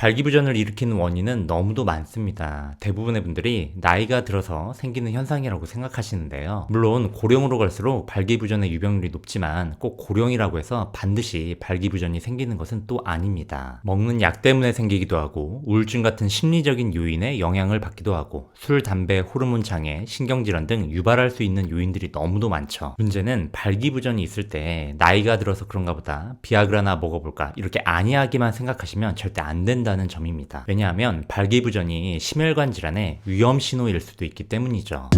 발기부전을 일으키는 원인은 너무도 많습니다. 대부분의 분들이 나이가 들어서 생기는 현상이라고 생각하시는데요. 물론 고령으로 갈수록 발기부전의 유병률이 높지만 꼭 고령이라고 해서 반드시 발기부전이 생기는 것은 또 아닙니다. 먹는 약 때문에 생기기도 하고 우울증 같은 심리적인 요인에 영향을 받기도 하고 술, 담배, 호르몬 장애, 신경질환 등 유발할 수 있는 요인들이 너무도 많죠. 문제는 발기부전이 있을 때 나이가 들어서 그런가 보다, 비아그라나 먹어볼까 이렇게 안이하게만 생각하시면 절대 안 된다는 점입니다. 왜냐하면 발기부전이 심혈관 질환의 위험 신호일 수도 있기 때문이죠.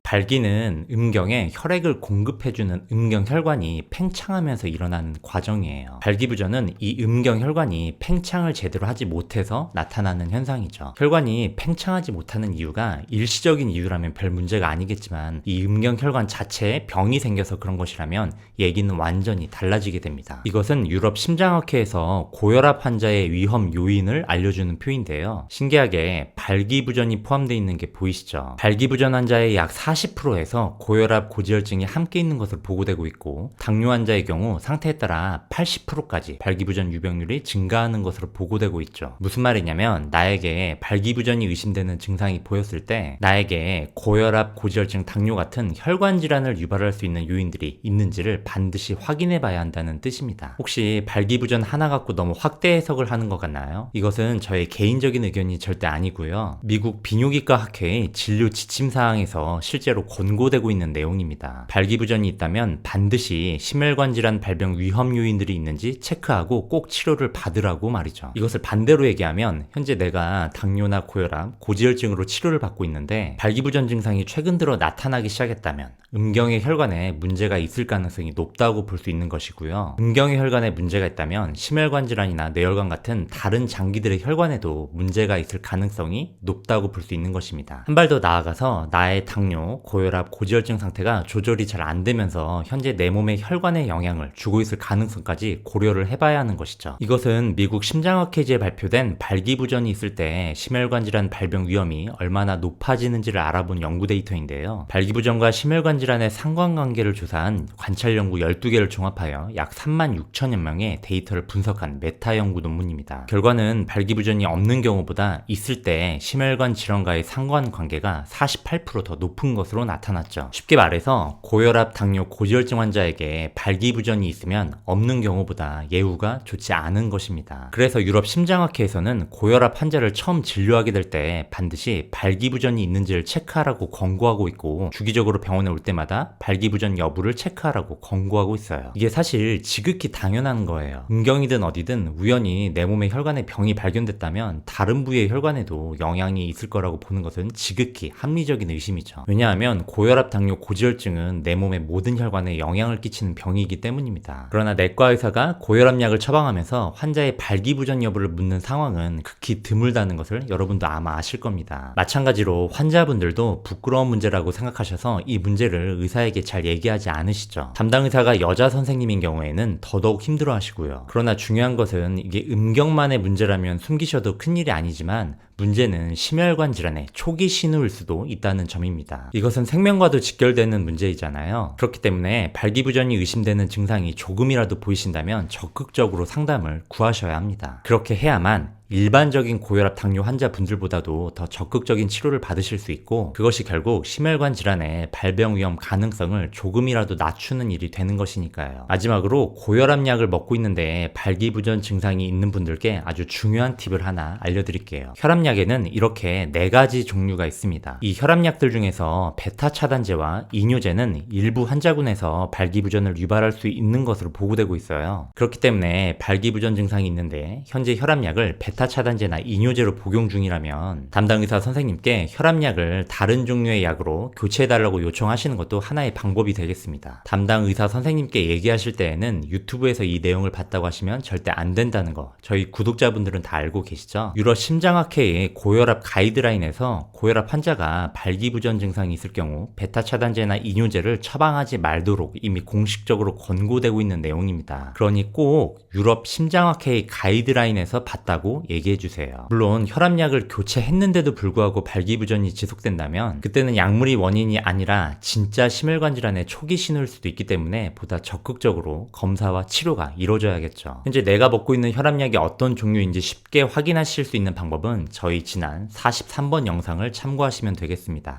발기는 음경에 혈액을 공급해주는 음경혈관이 팽창하면서 일어나는 과정이에요. 발기부전은 이 음경혈관이 팽창을 제대로 하지 못해서 나타나는 현상이죠. 혈관이 팽창하지 못하는 이유가 일시적인 이유라면 별 문제가 아니겠지만 이 음경혈관 자체에 병이 생겨서 그런 것이라면 얘기는 완전히 달라지게 됩니다. 이것은 유럽 심장학회에서 고혈압 환자의 위험 요인을 알려주는 표인데요. 신기하게 발기부전이 포함되어 있는 게 보이시죠? 발기부전 환자의 약 40%에서 고혈압, 고지혈증이 함께 있는 것으로 보고되고 있고 당뇨 환자의 경우 상태에 따라 80%까지 발기부전 유병률이 증가하는 것으로 보고되고 있죠. 무슨 말이냐면 나에게 발기부전이 의심되는 증상이 보였을 때 나에게 고혈압, 고지혈증, 당뇨 같은 혈관 질환을 유발할 수 있는 요인들이 있는지를 반드시 확인해 봐야 한다는 뜻입니다. 혹시 발기부전 하나 갖고 너무 확대 해석을 하는 것 같나요? 이것은 저의 개인적인 의견이 절대 아니고요. 미국 비뇨기과 학회의 진료 지침사항에서 실제로 권고되고 있는 내용입니다. 발기부전이 있다면 반드시 심혈관 질환 발병 위험 요인들이 있는지 체크하고 꼭 치료를 받으라고 말이죠. 이것을 반대로 얘기하면 현재 내가 당뇨나 고혈압, 고지혈증으로 치료를 받고 있는데 발기부전 증상이 최근 들어 나타나기 시작했다면 음경의 혈관에 문제가 있을 가능성이 높다고 볼 수 있는 것이고요. 음경의 혈관에 문제가 있다면 심혈관 질환이나 뇌혈관 같은 다른 장기들의 혈관에도 문제가 있을 가능성이 높다고 볼 수 있는 것입니다. 한 발 더 나아가서 나의 당뇨, 고혈압, 고지혈증 상태가 조절이 잘 안 되면서 현재 내 몸의 혈관에 영향을 주고 있을 가능성까지 고려를 해봐야 하는 것이죠. 이것은 미국 심장학회지에 발표된 발기부전이 있을 때 심혈관 질환 발병 위험이 얼마나 높아지는지를 알아본 연구 데이터인데요. 발기부전과 심혈관 질환의 상관관계를 조사한 관찰 연구 12개를 종합하여 약 36,000여 명의 데이터를 분석한 메타 연구 논문입니다. 결과는 발기부전이 없는 경우보다 있을 때 심혈관 질환과의 상관관계가 48% 더 높은 것으로 나타났죠. 쉽게 말해서 고혈압, 당뇨, 고지혈증 환자에게 발기부전이 있으면 없는 경우보다 예후가 좋지 않은 것입니다. 그래서 유럽 심장학회에서는 고혈압 환자를 처음 진료하게 될 때 반드시 발기부전이 있는지를 체크하라고 권고하고 있고 주기적으로 병원에 올 때마다 발기부전 여부를 체크하라고 권고하고 있어요. 이게 사실 지극히 당연한 거예요. 음경이든 어디든 우연히 내 몸의 혈관에 병이 발견됐다면 다른 부위의 혈관에도 영향이 있을 거라고 보는 것은 지극히 합리적인 의심이죠. 왜냐하면 고혈압, 당뇨, 고지혈증은 내 몸의 모든 혈관에 영향을 끼치는 병이기 때문입니다. 그러나 내과 의사가 고혈압약을 처방하면서 환자의 발기부전 여부를 묻는 상황은 극히 드물다는 것을 여러분도 아마 아실 겁니다. 마찬가지로 환자분들도 부끄러운 문제라고 생각하셔서 이 문제를 의사에게 잘 얘기하지 않으시죠. 담당 의사가 여자 선생님인 경우에는 더더욱 힘들어 하시고요. 그러나 중요한 것은 이게 음경만의 문제라면 숨기셔도 큰일이 아니지만 문제는 심혈관 질환의 초기 신호일 수도 있다는 점입니다. 이것은 생명과도 직결되는 문제이잖아요. 그렇기 때문에 발기부전이 의심되는 증상이 조금이라도 보이신다면 적극적으로 상담을 구하셔야 합니다. 그렇게 해야만 일반적인 고혈압, 당뇨 환자분들보다도 더 적극적인 치료를 받으실 수 있고 그것이 결국 심혈관 질환의 발병 위험 가능성을 조금이라도 낮추는 일이 되는 것이니까요. 마지막으로 고혈압 약을 먹고 있는데 발기부전 증상이 있는 분들께 아주 중요한 팁을 하나 알려드릴게요. 혈압약에는 이렇게 4가지 종류가 있습니다. 이 혈압약들 중에서 베타 차단제와 이뇨제는 일부 환자군에서 발기부전을 유발할 수 있는 것으로 보고되고 있어요. 그렇기 때문에 발기부전 증상이 있는데 현재 혈압약을 베타 차단제나 이뇨제로 복용 중이라면 담당 의사 선생님께 혈압약을 다른 종류의 약으로 교체해달라고 요청하시는 것도 하나의 방법이 되겠습니다. 담당 의사 선생님께 얘기하실 때에는 유튜브에서 이 내용을 봤다고 하시면 절대 안 된다는 거 저희 구독자분들은 다 알고 계시죠? 유럽 심장학회의 특히 고혈압 가이드라인에서 고혈압 환자가 발기부전 증상이 있을 경우 베타 차단제나 이뇨제를 처방하지 말도록 이미 공식적으로 권고되고 있는 내용입니다. 그러니 꼭 유럽 심장학회 가이드라인에서 봤다고 얘기해 주세요. 물론 혈압약을 교체했는데도 불구하고 발기부전이 지속된다면 그때는 약물이 원인이 아니라 진짜 심혈관 질환의 초기 신호일 수도 있기 때문에 보다 적극적으로 검사와 치료가 이루어져야겠죠. 현재 내가 먹고 있는 혈압약이 어떤 종류인지 쉽게 확인하실 수 있는 방법은 저희 지난 43번 영상을 참고하시면 되겠습니다.